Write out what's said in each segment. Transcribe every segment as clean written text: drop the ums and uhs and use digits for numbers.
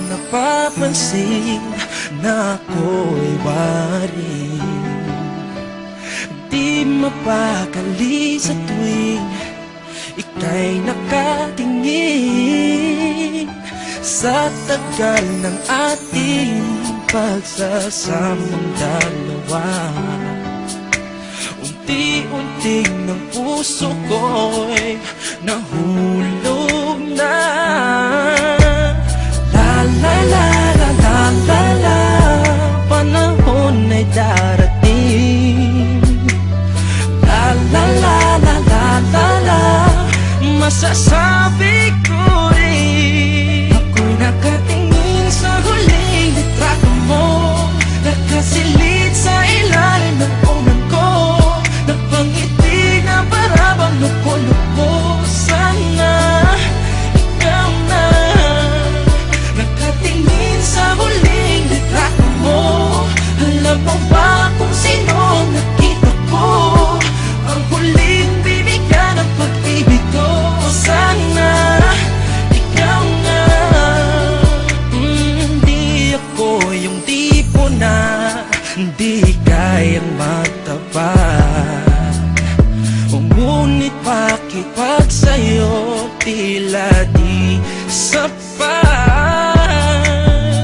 Napapansin na ako'y wari, di mapakali sa tuwing ika'y nakatingin. Sa tagal ng ating pagsasamang dalawa, unti-unting ng puso ko'y nahulog na. Panahon ay darating. Masasabi ko rin, ako'y nakatingin sa huling litrato mo, nakasilid sa ilalim ng unan ko, napangiti na para bang luko-luko. Sana ikaw na nakatingin sa huling litrato mo. Alam mo ba kung sino nakita ko? Ang huling bibigyan ng pag-ibig ko. Sana ikaw na. Di ako yung tipo na di kayang magtapat, ngunit pakipag sa'yo tila di sapat.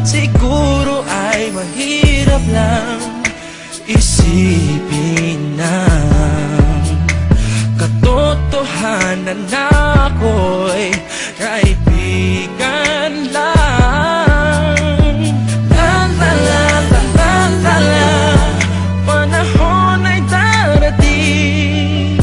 Siguro ay mahirap lang isipin ng katotohanan na ako'y kaibigan lang. Panahon ay darating.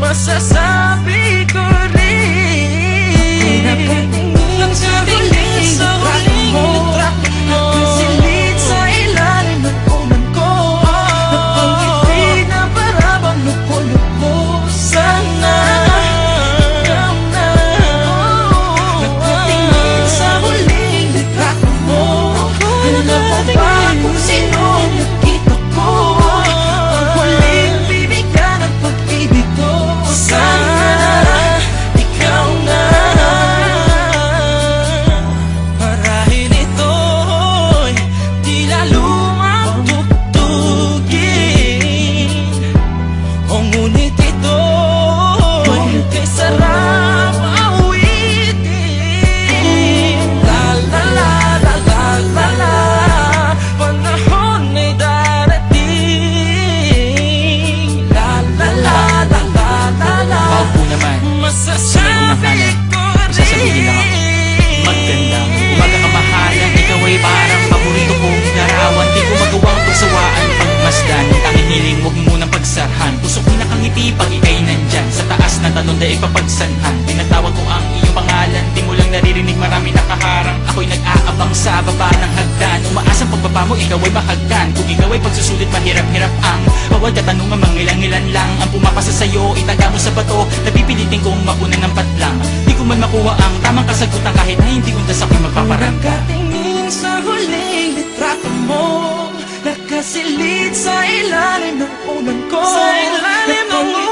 Masasabi ko rin, nakatingin sa huling litrato mo, nakasilid sa ilalim ng unan ko, napangiti na para bang luko-luko. Sana ikaw na nakatingin sa huling litrato mo. Alam mo ba kung sino nakita ko? Ang huling bibigyan ng pag-ibig ko. Sana ikaw na. Marahil ito'y tila lumang tugtugin, o ngunit ito'y kay sarap awitin. Panahon ay darating. Paupo naman. Masasabi ko Sasabihin lang ako. rin, Magandang umaga kamahalan. Ikaw ay parang paborito kong larawan. Di ko magawang pagsawaan, pagmasdan. Tanging hiling, huwag mo munang pagsarhan. Puso ko'y nakangiti pag ika'y nandyan. Sa taas na talon dahil papagsanhan. Tinatawag ko ang iyong pangalan. Di mo lang naririnig, marami nakaharang. Ako'y nag-aabang sa baba ng hagdan. Umaasang pagbaba mo, ikaw ay mahagdan. Kung ikaw ay pagsusulit, mahirap-hirap ang bawal katanungan, mangilang-ilan lang ang pumapasa sa'yo. Itaga mo sa bato, napipilitin kong mapunan ng patlang. Di ko man makuha ang tamang kasagutan kahit na hindi undas ako'y magpaparangka. nakatingin sa huling litrato mo, nakasilid sa ilalim ng unan ko, Sa ilalim ng napangiti